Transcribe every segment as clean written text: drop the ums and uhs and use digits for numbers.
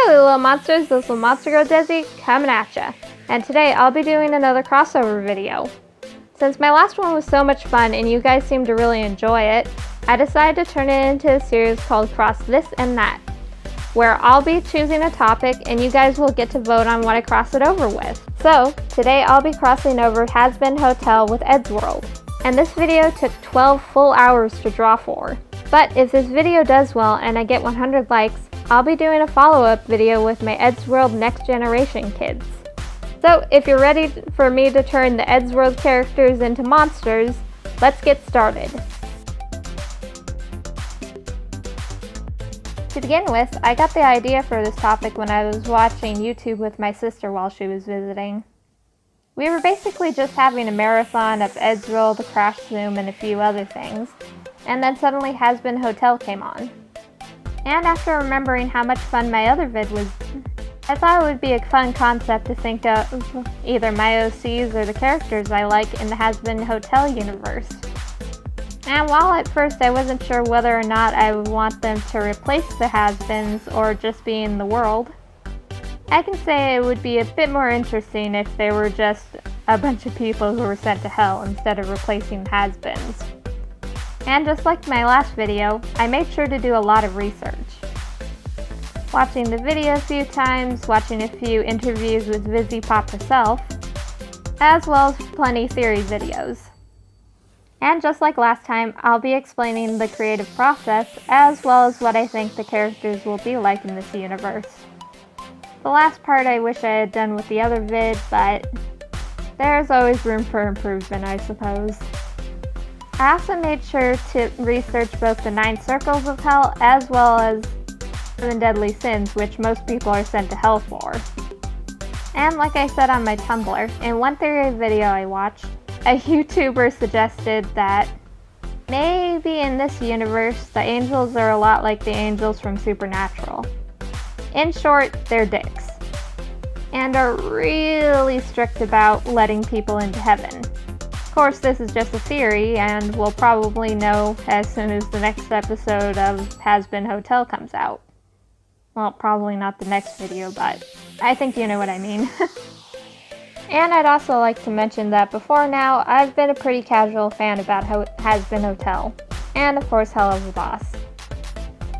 Little monsters, this little monster girl Desi coming at ya, and today I'll be doing another crossover video. Since my last one was so much fun and you guys seemed to really enjoy it, I decided to turn it into a series called Cross This and That, where I'll be choosing a topic and you guys will get to vote on what I cross it over with. So today I'll be crossing over Hazbin Hotel with Eddsworld, and this video took 12 full hours to draw for. But if this video does well and I get 100 likes, I'll be doing a follow-up video with my Eddsworld Next Generation kids. So if you're ready for me to turn the Eddsworld characters into monsters, let's get started. To begin with, I got the idea for this topic when I was watching YouTube with my sister while she was visiting. We were basically just having a marathon of Eddsworld, Crash Zoom, and a few other things, and then suddenly Hazbin Hotel came on. And after remembering how much fun my other vid was, I thought it would be a fun concept to think of either my OCs or the characters I like in the Hazbin Hotel universe. And while at first I wasn't sure whether or not I would want them to replace the Hazbins or just be in the world, I can say it would be a bit more interesting if they were just a bunch of people who were sent to hell instead of replacing Hazbins. And just like my last video, I made sure to do a lot of research. Watching the video a few times, watching a few interviews with Vizzy Pop herself, as well as plenty theory videos. And just like last time, I'll be explaining the creative process as well as what I think the characters will be like in this universe. The last part I wish I had done with the other vid, but there's always room for improvement, I suppose. I also made sure to research both the 9 Circles of Hell as well as 7 Deadly Sins, which most people are sent to hell for. And like I said on my Tumblr, in one theory video I watched, a YouTuber suggested that maybe in this universe the angels are a lot like the angels from Supernatural. In short, they're dicks, and are really strict about letting people into heaven. Of course, this is just a theory, and we'll probably know as soon as the next episode of Hazbin Hotel comes out. Well, probably not the next video, but I think you know what I mean. And I'd also like to mention that before now, I've been a pretty casual fan about Hazbin Hotel, and of course Hell of a Boss.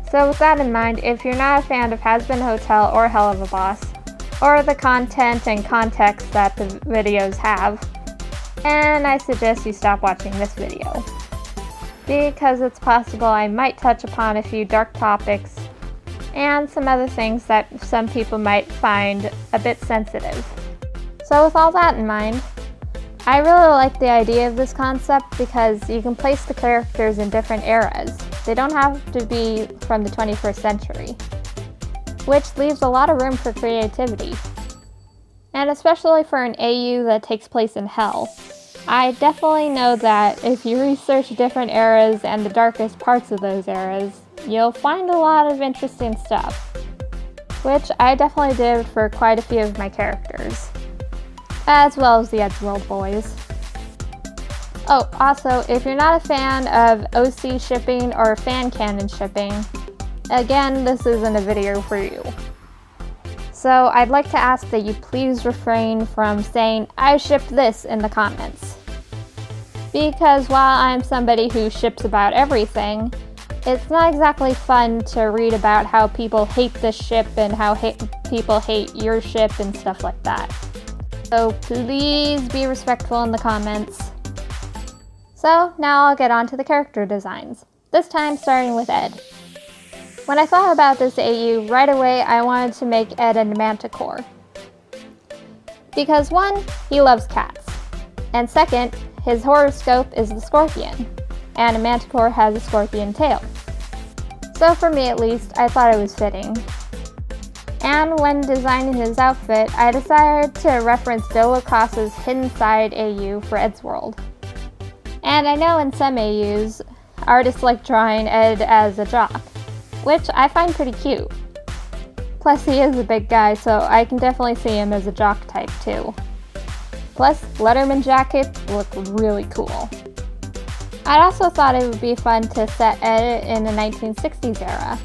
So with that in mind, if you're not a fan of Hazbin Hotel or Hell of a Boss, or the content and context that the videos have, and I suggest you stop watching this video, because it's possible I might touch upon a few dark topics and some other things that some people might find a bit sensitive. So with all that in mind, I really like the idea of this concept because you can place the characters in different eras. They don't have to be from the 21st century, which leaves a lot of room for creativity. And especially for an AU that takes place in hell. I definitely know that if you research different eras and the darkest parts of those eras, you'll find a lot of interesting stuff, which I definitely did for quite a few of my characters, as well as the Eddsworld boys. Oh, also, if you're not a fan of OC shipping or fan canon shipping, again, this isn't a video for you. So I'd like to ask that you please refrain from saying, "I shipped this" in the comments. Because while I'm somebody who ships about everything, it's not exactly fun to read about how people hate this ship and how people hate your ship and stuff like that. So please be respectful in the comments. So now I'll get on to the character designs, this time starting with Ed. When I thought about this AU, right away I wanted to make Ed a manticore. Because one, he loves cats, and second, his horoscope is the scorpion, and a manticore has a scorpion tail. So for me at least, I thought it was fitting. And when designing his outfit, I decided to reference Dolokas's Hidden Side AU for Eddsworld. And I know in some AUs, artists like drawing Ed as a jock, which I find pretty cute. Plus he is a big guy, so I can definitely see him as a jock type too. Plus, Letterman jackets look really cool. I also thought it would be fun to set Ed in the 1960s era.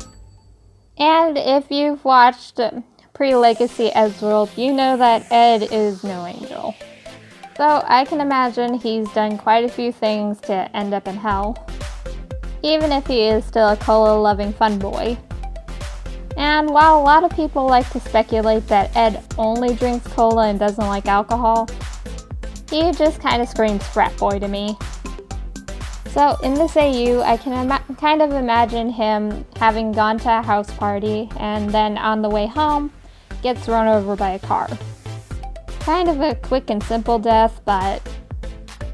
And if you've watched pre-Legacy Eddsworld, you know that Ed is no angel. So I can imagine he's done quite a few things to end up in hell, even if he is still a cola-loving fun boy. And while a lot of people like to speculate that Ed only drinks cola and doesn't like alcohol, he just kind of screams frat boy to me. So in this AU, I can kind of imagine him having gone to a house party and then on the way home, gets run over by a car. Kind of a quick and simple death, but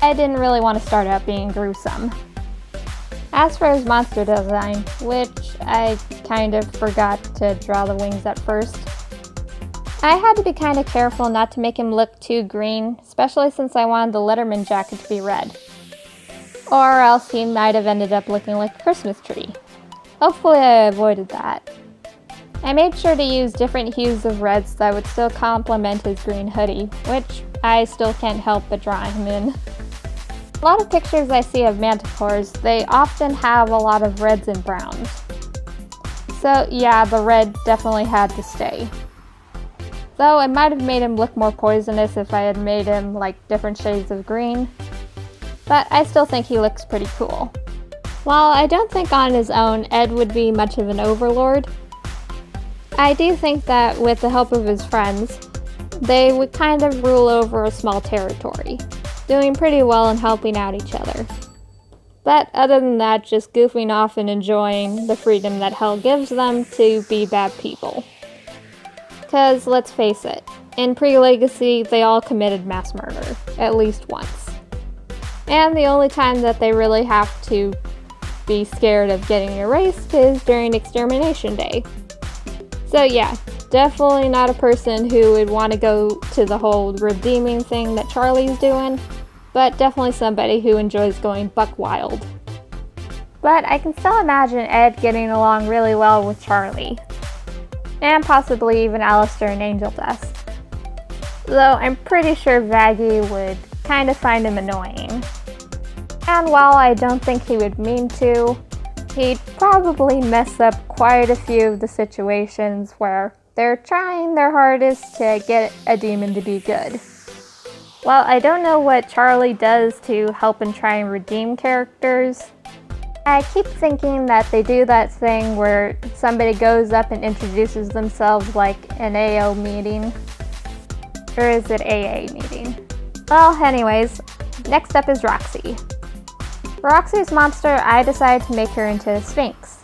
I didn't really want to start out being gruesome. As for his monster design, which I kind of forgot to draw the wings at first, I had to be kind of careful not to make him look too green, especially since I wanted the Letterman jacket to be red. Or else he might have ended up looking like a Christmas tree. Hopefully I avoided that. I made sure to use different hues of reds that would still complement his green hoodie, which I still can't help but draw him in. A lot of pictures I see of manticores, they often have a lot of reds and browns. So yeah, the red definitely had to stay. Though it might have made him look more poisonous if I had made him like different shades of green. But I still think he looks pretty cool. While I don't think on his own Ed would be much of an overlord, I do think that with the help of his friends, they would kind of rule over a small territory, doing pretty well and helping out each other. But other than that, just goofing off and enjoying the freedom that hell gives them to be bad people. Cause let's face it, in pre-Legacy they all committed mass murder, at least once. And the only time that they really have to be scared of getting erased is during Extermination Day. So yeah, definitely not a person who would want to go to the whole redeeming thing that Charlie's doing, but definitely somebody who enjoys going buck wild. But I can still imagine Ed getting along really well with Charlie, and possibly even Alistair and Angel Dust. Though I'm pretty sure Vaggie would kind of find him annoying. And while I don't think he would mean to, he'd probably mess up quite a few of the situations where they're trying their hardest to get a demon to be good. While I don't know what Charlie does to help and try and redeem characters, I keep thinking that they do that thing where somebody goes up and introduces themselves like an AO meeting. Or is it AA meeting? Well, anyways, next up is Roxy. For Roxy's monster, I decided to make her into a Sphinx.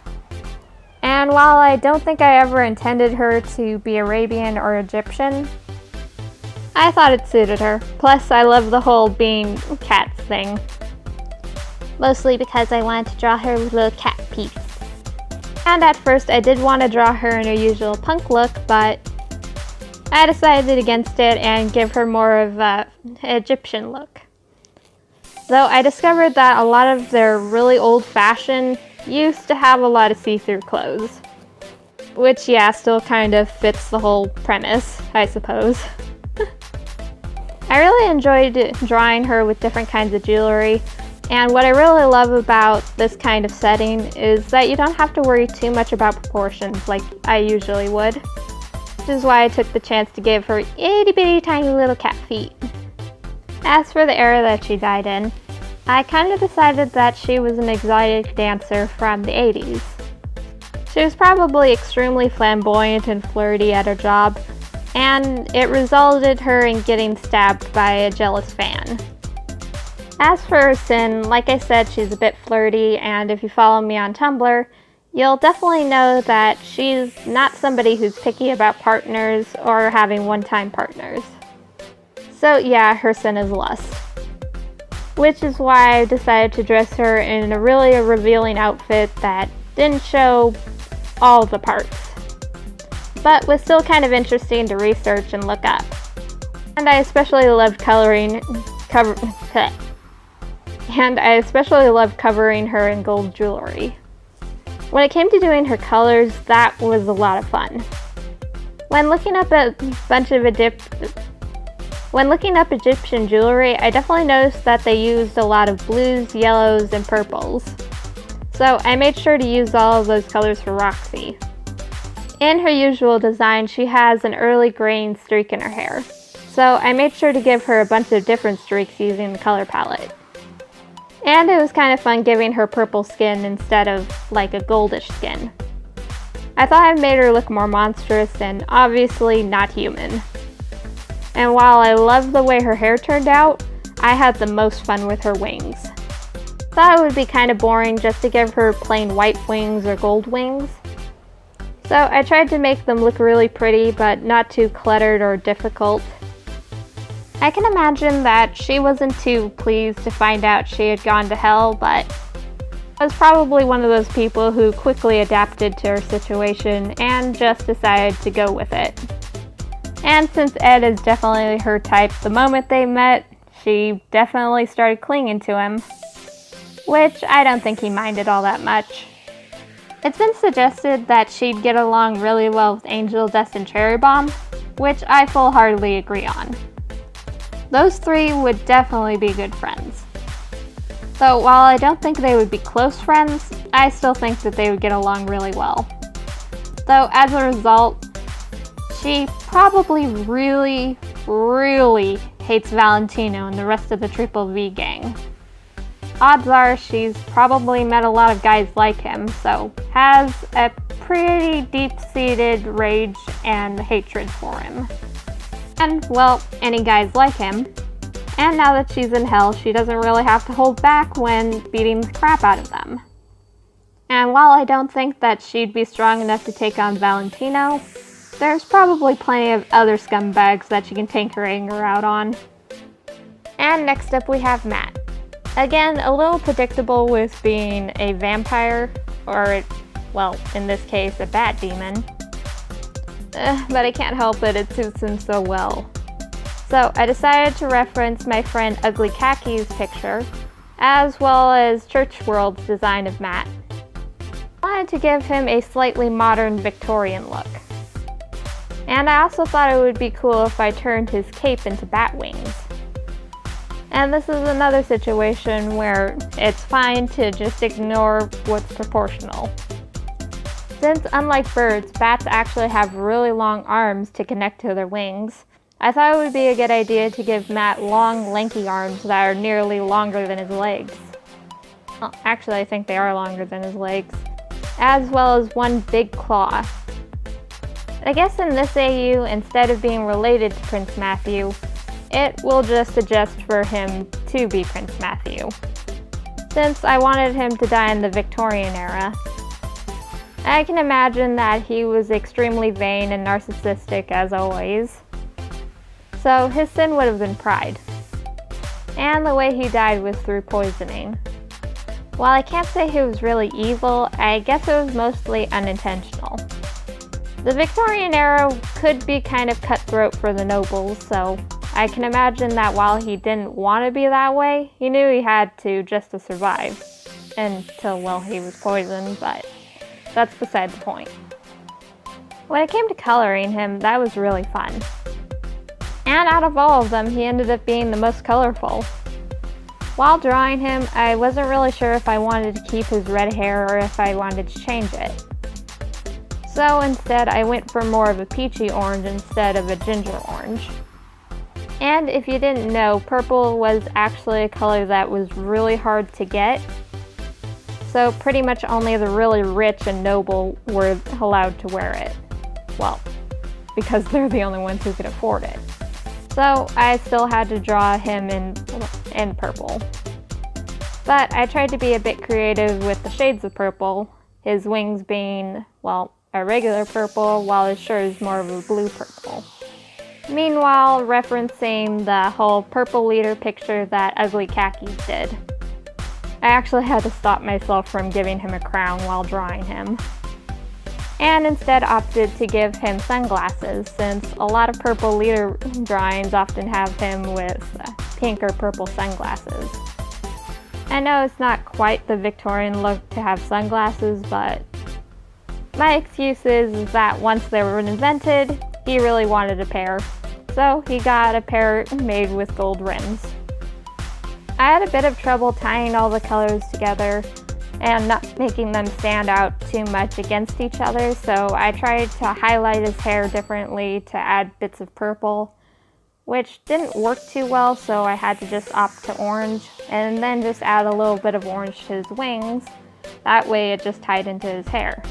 And while I don't think I ever intended her to be Arabian or Egyptian, I thought it suited her. Plus, I love the whole being cats thing. Mostly because I wanted to draw her with little cat peeps. And at first, I did want to draw her in her usual punk look, but I decided against it and give her more of an Egyptian look. Though I discovered that a lot of their really old-fashioned used to have a lot of see-through clothes. Which, yeah, still kind of fits the whole premise, I suppose. I really enjoyed drawing her with different kinds of jewelry, and what I really love about this kind of setting is that you don't have to worry too much about proportions like I usually would. Which is why I took the chance to give her itty-bitty tiny little cat feet. As for the era that she died in, I kind of decided that she was an exotic dancer from the 80s. She was probably extremely flamboyant and flirty at her job, and it resulted her in getting stabbed by a jealous fan. As for her sin, like I said, she's a bit flirty, and if you follow me on Tumblr, you'll definitely know that she's not somebody who's picky about partners or having one-time partners. So yeah, her sin is lust. Which is why I decided to dress her in a really revealing outfit that didn't show all the parts, but was still kind of interesting to research and look up. And I especially loved covering her in gold jewelry. When it came to doing her colors, that was a lot of fun. When looking up Egyptian jewelry, I definitely noticed that they used a lot of blues, yellows, and purples. So I made sure to use all of those colors for Roxy. In her usual design, she has an early graying streak in her hair. So I made sure to give her a bunch of different streaks using the color palette. And it was kind of fun giving her purple skin instead of like a goldish skin. I thought I made her look more monstrous and obviously not human. And while I love the way her hair turned out, I had the most fun with her wings. Thought it would be kind of boring just to give her plain white wings or gold wings. So I tried to make them look really pretty but not too cluttered or difficult. I can imagine that she wasn't too pleased to find out she had gone to hell, but I was probably one of those people who quickly adapted to her situation and just decided to go with it. And since Ed is definitely her type, the moment they met, she definitely started clinging to him, which I don't think he minded all that much. It's been suggested that she'd get along really well with Angel, Dust, and Cherry Bomb, which I full-heartedly agree on. Those three would definitely be good friends. So while I don't think they would be close friends, I still think that they would get along really well. So as a result, she probably really hates Valentino and the rest of the Triple V gang. Odds are she's probably met a lot of guys like him, so has a pretty deep-seated rage and hatred for him. And, well, any guys like him. And now that she's in hell, she doesn't really have to hold back when beating the crap out of them. And while I don't think that she'd be strong enough to take on Valentino, there's probably plenty of other scumbags that she can take her anger out on. And next up we have Matt. Again, a little predictable with being a vampire, or, well, in this case, a bat demon. But I can't help it, it suits him so well. So I decided to reference my friend Ugly Khaki's picture, as well as Church World's design of Matt. I wanted to give him a slightly modern Victorian look. And I also thought it would be cool if I turned his cape into bat wings. And this is another situation where it's fine to just ignore what's proportional. Since unlike birds, bats actually have really long arms to connect to their wings, I thought it would be a good idea to give Matt long, lanky arms that are nearly longer than his legs. Well, actually, I think they are longer than his legs, as well as one big claw. I guess in this AU, instead of being related to Prince Matthew, it will just suggest for him to be Prince Matthew, since I wanted him to die in the Victorian era. I can imagine that he was extremely vain and narcissistic as always, so his sin would have been pride. And the way he died was through poisoning. While I can't say he was really evil, I guess it was mostly unintentional. The Victorian era could be kind of cutthroat for the nobles, so I can imagine that while he didn't want to be that way, he knew he had to just to survive. Until, well, he was poisoned, but that's beside the point. When it came to coloring him, that was really fun. And out of all of them, he ended up being the most colorful. While drawing him, I wasn't really sure if I wanted to keep his red hair or if I wanted to change it. So instead, I went for more of a peachy orange instead of a ginger orange. And if you didn't know, purple was actually a color that was really hard to get. So pretty much only the really rich and noble were allowed to wear it. Well, because they're the only ones who could afford it. So I still had to draw him in purple. But I tried to be a bit creative with the shades of purple, his wings being, well, a regular purple, while his shirt is more of a blue purple. Meanwhile, referencing the whole purple leader picture that Ugly Khaki did. I actually had to stop myself from giving him a crown while drawing him. And instead opted to give him sunglasses, since a lot of purple leader drawings often have him with pink or purple sunglasses. I know it's not quite the Victorian look to have sunglasses, but my excuse is that once they were invented, he really wanted a pair, so he got a pair made with gold rims. I had a bit of trouble tying all the colors together and not making them stand out too much against each other, so I tried to highlight his hair differently to add bits of purple, which didn't work too well, so I had to just opt to orange, and then just add a little bit of orange to his wings. That way it just tied into his hair.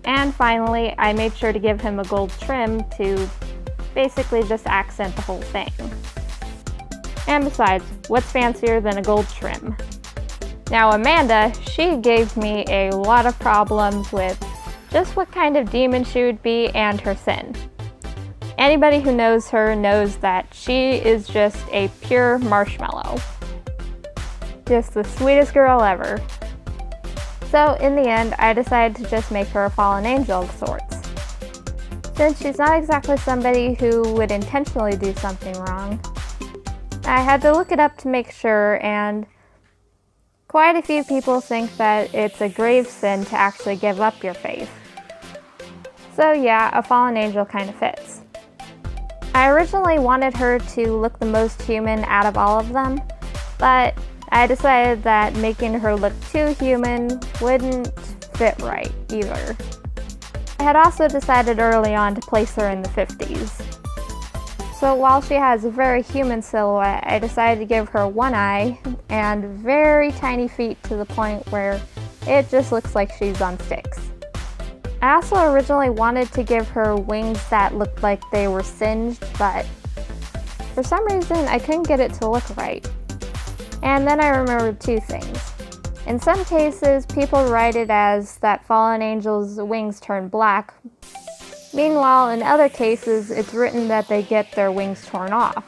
And finally, I made sure to give him a gold trim to basically just accent the whole thing. And besides, what's fancier than a gold trim? Now Amanda, she gave me a lot of problems with just what kind of demon she would be and her sin. Anybody who knows her knows that she is just a pure marshmallow. Just the sweetest girl ever. So in the end, I decided to just make her a fallen angel of sorts. Since she's not exactly somebody who would intentionally do something wrong, I had to look it up to make sure, and quite a few people think that it's a grave sin to actually give up your faith. So yeah, a fallen angel kind of fits. I originally wanted her to look the most human out of all of them, but I decided that making her look too human wouldn't fit right either. I had also decided early on to place her in the 50s. So while she has a very human silhouette, I decided to give her one eye and very tiny feet to the point where it just looks like she's on sticks. I also originally wanted to give her wings that looked like they were singed, but for some reason I couldn't get it to look right. And then I remembered two things. In some cases, people write it as that fallen angels' wings turn black. Meanwhile, in other cases, it's written that they get their wings torn off.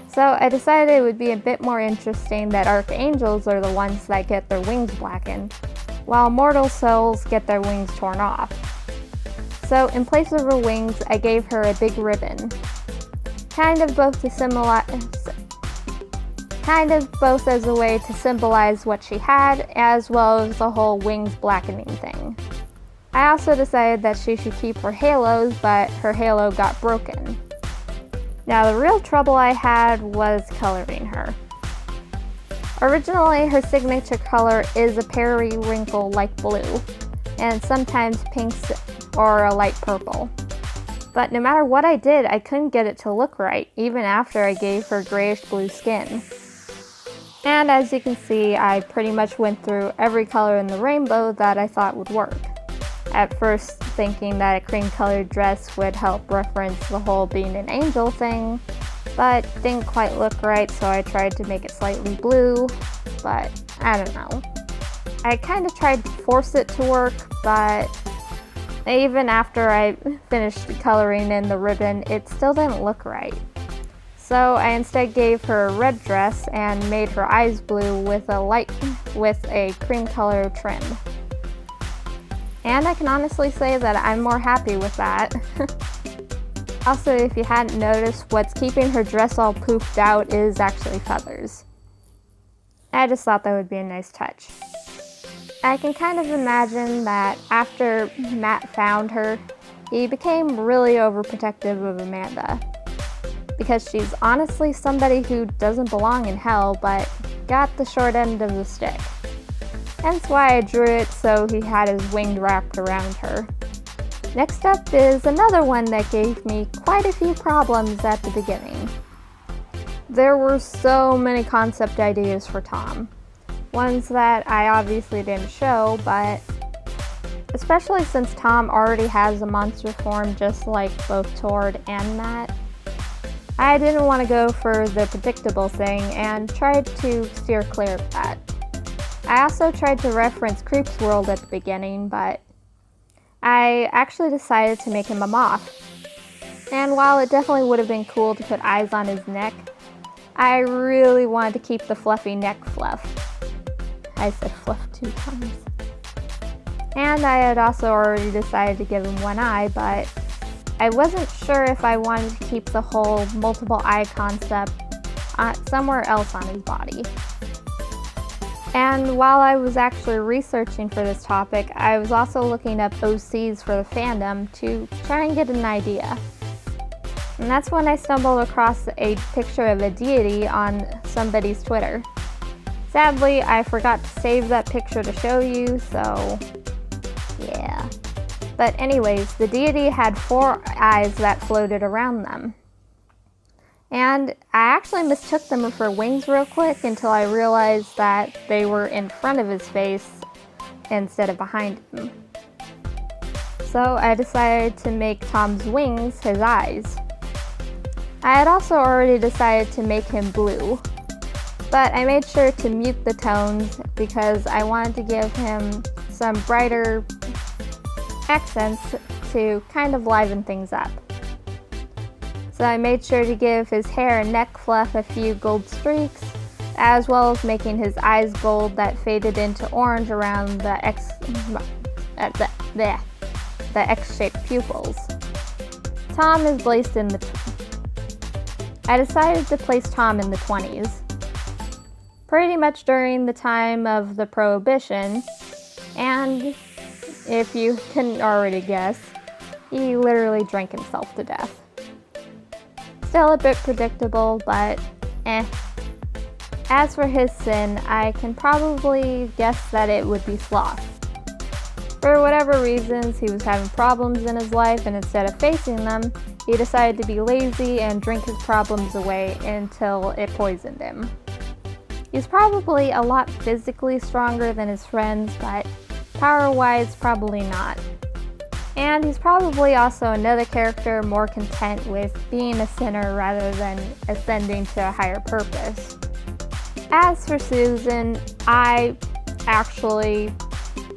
So I decided it would be a bit more interesting that archangels are the ones that get their wings blackened, while mortal souls get their wings torn off. So in place of her wings, I gave her a big ribbon, kind of both as a way to symbolize what she had, as well as the whole wings blackening thing. I also decided that she should keep her halos, but her halo got broken. Now the real trouble I had was coloring her. Originally, her signature color is a periwinkle light blue, and sometimes pinks or a light purple. But no matter what I did, I couldn't get it to look right, even after I gave her grayish blue skin. And as you can see, I pretty much went through every color in the rainbow that I thought would work. At first thinking that a cream colored dress would help reference the whole being an angel thing, but didn't quite look right, so I tried to make it slightly blue, but I don't know. I kind of tried to force it to work, but even after I finished coloring in the ribbon, it still didn't look right. So I instead gave her a red dress and made her eyes blue with a cream color trim. And I can honestly say that I'm more happy with that. Also, if you hadn't noticed, what's keeping her dress all poofed out is actually feathers. I just thought that would be a nice touch. I can kind of imagine that after Matt found her, he became really overprotective of Amanda. Because she's honestly somebody who doesn't belong in hell, but got the short end of the stick. Hence why I drew it so he had his wing wrapped around her. Next up is another one that gave me quite a few problems at the beginning. There were so many concept ideas for Tom. Ones that I obviously didn't show, but especially since Tom already has a monster form just like both Tord and Matt, I didn't want to go for the predictable thing and tried to steer clear of that. I also tried to reference Creep's World at the beginning, but I actually decided to make him a moth. And while it definitely would have been cool to put eyes on his neck, I really wanted to keep the fluffy neck fluff. I said fluff 2 times. And I had also already decided to give him one eye, but I wasn't sure if I wanted to keep the whole multiple eye concept somewhere else on his body. And while I was actually researching for this topic, I was also looking up OCs for the fandom to try and get an idea. And that's when I stumbled across a picture of a deity on somebody's Twitter. Sadly, I forgot to save that picture to show you, so yeah. But anyways, the deity had 4 eyes that floated around them. And I actually mistook them for wings real quick until I realized that they were in front of his face instead of behind him. So I decided to make Tom's wings his eyes. I had also already decided to make him blue, but I made sure to mute the tones because I wanted to give him some brighter accents to kind of liven things up. So I made sure to give his hair and neck fluff a few gold streaks, as well as making his eyes gold that faded into orange around the X-shaped pupils. Tom is placed in I decided to place Tom in the 20s. Pretty much during the time of the Prohibition, and if you couldn't already guess, he literally drank himself to death. Still a bit predictable, but eh. As for his sin, I can probably guess that it would be sloth. For whatever reasons, he was having problems in his life, and instead of facing them, he decided to be lazy and drink his problems away until it poisoned him. He's probably a lot physically stronger than his friends, but power-wise, probably not. And he's probably also another character more content with being a sinner rather than ascending to a higher purpose. As for Susan, I actually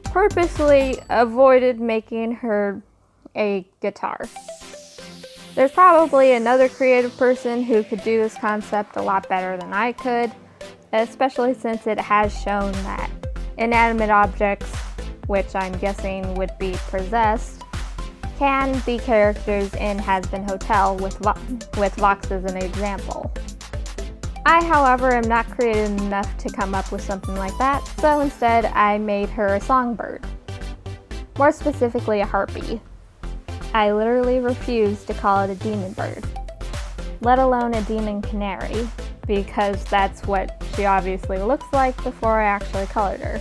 purposely avoided making her a guitar. There's probably another creative person who could do this concept a lot better than I could, especially since it has shown that inanimate objects, which I'm guessing would be possessed, can be characters in Hazbin Hotel with Vox as an example. I, however, am not creative enough to come up with something like that, so instead I made her a songbird. More specifically, a harpy. I literally refuse to call it a demon bird, let alone a demon canary, because that's what she obviously looks like before I actually colored her.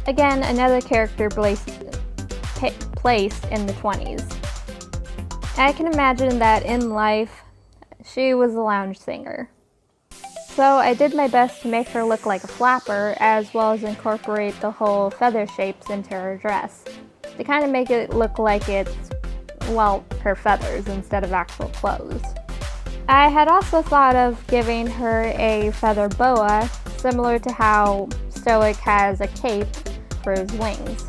Again, another character placed in the 20s. I can imagine that in life, she was a lounge singer. So I did my best to make her look like a flapper, as well as incorporate the whole feather shapes into her dress, to kind of make it look like it's, well, her feathers instead of actual clothes. I had also thought of giving her a feather boa, similar to how Stoic has a cape for his wings.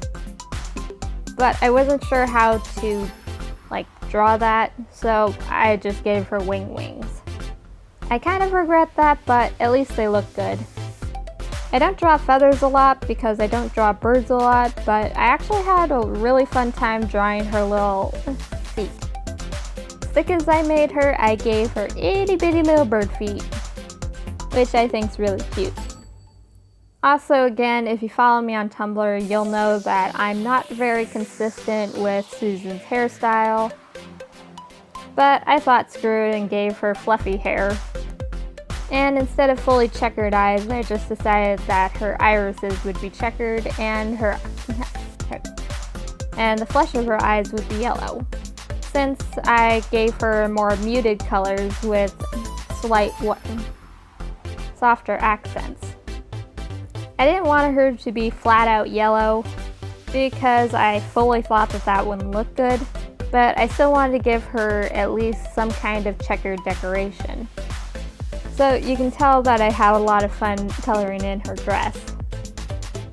But I wasn't sure how to, draw that, so I just gave her wings. I kind of regret that, but at least they look good. I don't draw feathers a lot because I don't draw birds a lot, but I actually had a really fun time drawing her little feet. Thick as I made her, I gave her itty bitty little bird feet, which I think is really cute. Also, again, if you follow me on Tumblr, you'll know that I'm not very consistent with Susan's hairstyle, but I thought screw it and gave her fluffy hair. And instead of fully checkered eyes, I just decided that her irises would be checkered and the flesh of her eyes would be yellow, since I gave her more muted colors with slight softer accents. I didn't want her to be flat out yellow because I fully thought that wouldn't look good, but I still wanted to give her at least some kind of checkered decoration. So you can tell that I had a lot of fun coloring in her dress.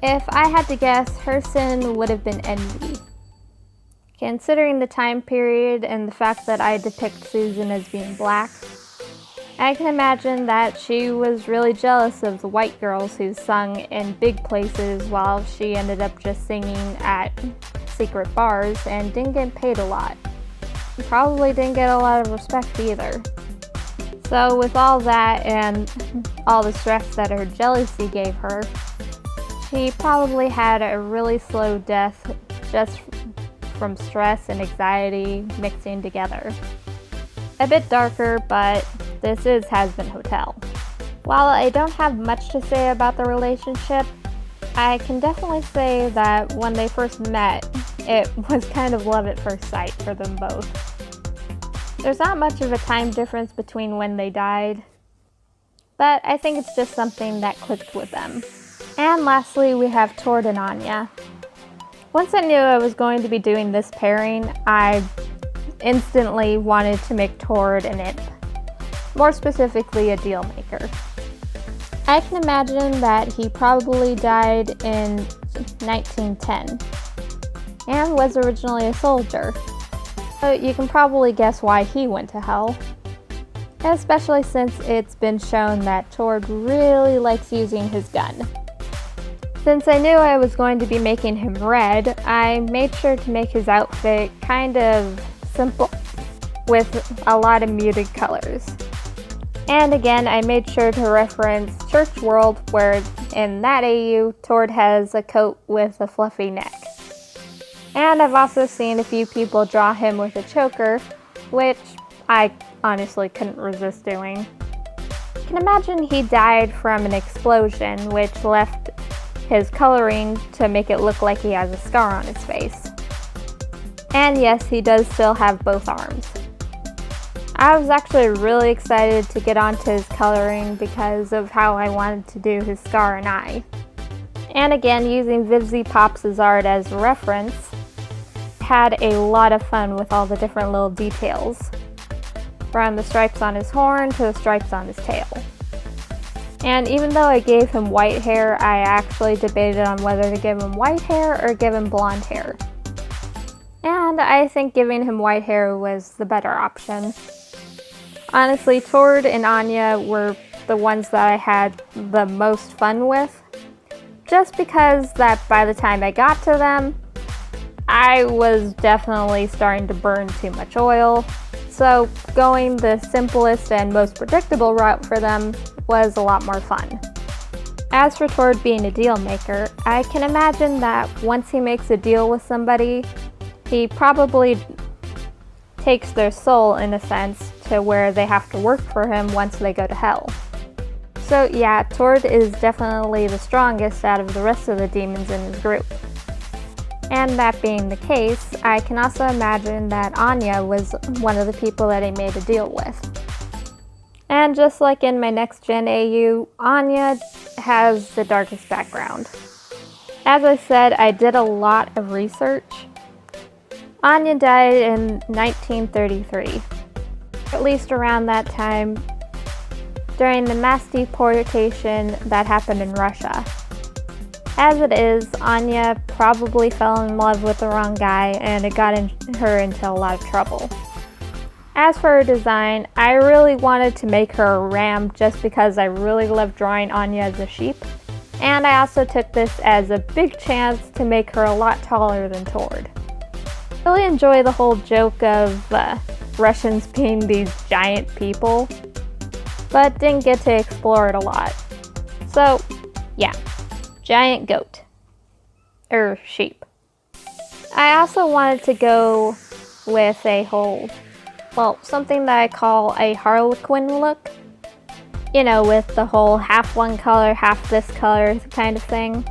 If I had to guess, her sin would have been envy. Considering the time period and the fact that I depict Susan as being black, I can imagine that she was really jealous of the white girls who sung in big places while she ended up just singing at secret bars and didn't get paid a lot. She probably didn't get a lot of respect either. So with all that and all the stress that her jealousy gave her, He probably had a really slow death just from stress and anxiety mixing together. A bit darker, but this is Hazbin Hotel. While I don't have much to say about the relationship, I can definitely say that when they first met, it was kind of love at first sight for them both. There's not much of a time difference between when they died, but I think it's just something that clicked with them. And lastly, we have Tord and Anya. Once I knew I was going to be doing this pairing, I instantly wanted to make Tord an imp, more specifically a deal maker. I can imagine that he probably died in 1910 and was originally a soldier. So you can probably guess why he went to hell, especially since it's been shown that Tord really likes using his gun. Since I knew I was going to be making him red, I made sure to make his outfit kind of simple with a lot of muted colors. And again, I made sure to reference Church World, where in that AU, Tord has a coat with a fluffy neck. And I've also seen a few people draw him with a choker, which I honestly couldn't resist doing. You can imagine he died from an explosion, which left his coloring to make it look like he has a scar on his face. And yes, he does still have both arms. I was actually really excited to get onto his coloring because of how I wanted to do his scar and eye. And again, using ibisPAINT's art as a reference, had a lot of fun with all the different little details, from the stripes on his horn to the stripes on his tail. And even though I gave him white hair, I actually debated on whether to give him white hair or give him blonde hair. And I think giving him white hair was the better option. Honestly, Tord and Anya were the ones that I had the most fun with, just because that by the time I got to them, I was definitely starting to burn too much oil, so going the simplest and most predictable route for them was a lot more fun. As for Tord being a deal maker, I can imagine that once he makes a deal with somebody, he probably takes their soul in a sense to where they have to work for him once they go to hell. So yeah, Tord is definitely the strongest out of the rest of the demons in his group. And that being the case, I can also imagine that Anya was one of the people that he made a deal with. And just like in my next gen AU, Anya has the darkest background. As I said, I did a lot of research. Anya died in 1933, at least around that time, during the mass deportation that happened in Russia. As it is, Anya probably fell in love with the wrong guy and it got her into a lot of trouble. As for her design, I really wanted to make her a ram just because I really love drawing Anya as a sheep, and I also took this as a big chance to make her a lot taller than Tord. I really enjoy the whole joke of Russians being these giant people, but didn't get to explore it a lot. So yeah, giant goat. Sheep. I also wanted to go with a whole, well, something that I call a Harlequin look. You know, with the whole half one color, half this color kind of thing.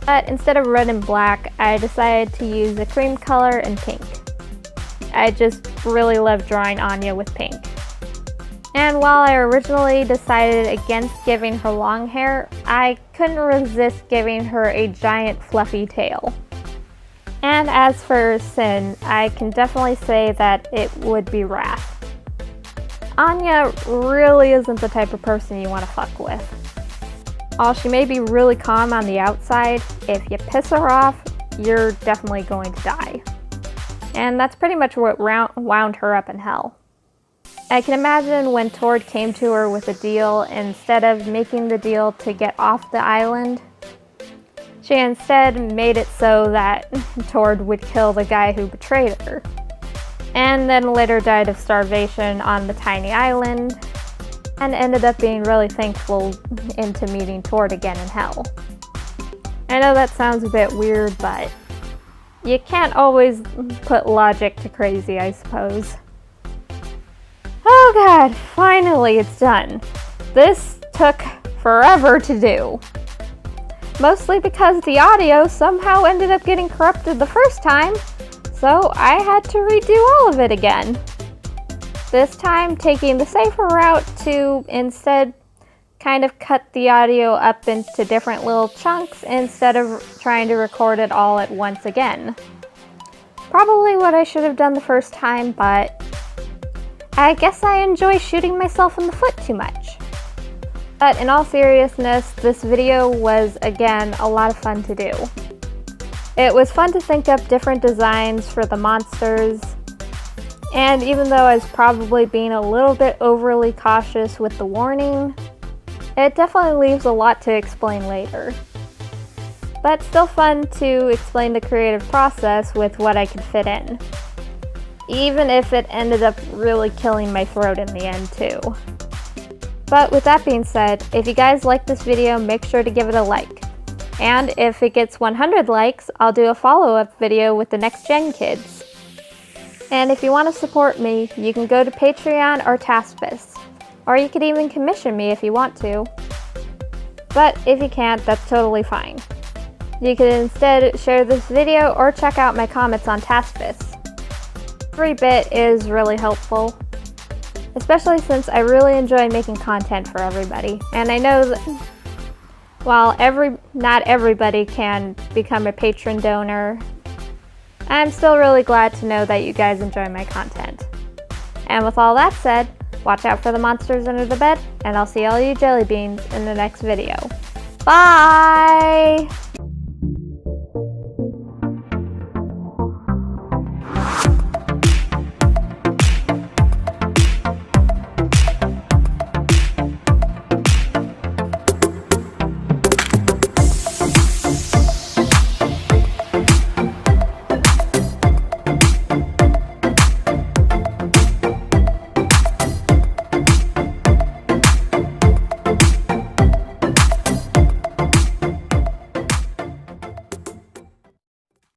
But instead of red and black, I decided to use a cream color and pink. I just really love drawing Anya with pink. And while I originally decided against giving her long hair, I couldn't resist giving her a giant fluffy tail. And as for Sin, I can definitely say that it would be Wrath. Anya really isn't the type of person you want to fuck with. While she may be really calm on the outside, if you piss her off, you're definitely going to die. And that's pretty much what wound her up in hell. I can imagine when Tord came to her with a deal, instead of making the deal to get off the island, she instead made it so that Tord would kill the guy who betrayed her, and then later died of starvation on the tiny island, and ended up being really thankful into meeting Tord again in hell. I know that sounds a bit weird, but you can't always put logic to crazy, I suppose. Oh god, finally it's done. This took forever to do. Mostly because the audio somehow ended up getting corrupted the first time, so I had to redo all of it again. This time taking the safer route to instead kind of cut the audio up into different little chunks instead of trying to record it all at once again. Probably what I should have done the first time, but I guess I enjoy shooting myself in the foot too much. But in all seriousness, this video was, again, a lot of fun to do. It was fun to think up different designs for the monsters, and even though I was probably being a little bit overly cautious with the warning, it definitely leaves a lot to explain later. But still fun to explain the creative process with what I could fit in. Even if it ended up really killing my throat in the end too. But with that being said, if you guys like this video, make sure to give it a like. And if it gets 100 likes, I'll do a follow-up video with the next gen kids. And if you want to support me, you can go to Patreon or Tapastic. Or you could even commission me if you want to. But if you can't, that's totally fine. You can instead share this video or check out my comments on Tapastic. Every bit is really helpful, especially since I really enjoy making content for everybody. And I know that while not everybody can become a patron donor, I'm still really glad to know that you guys enjoy my content. And with all that said, watch out for the monsters under the bed, and I'll see all you jelly beans in the next video. Bye!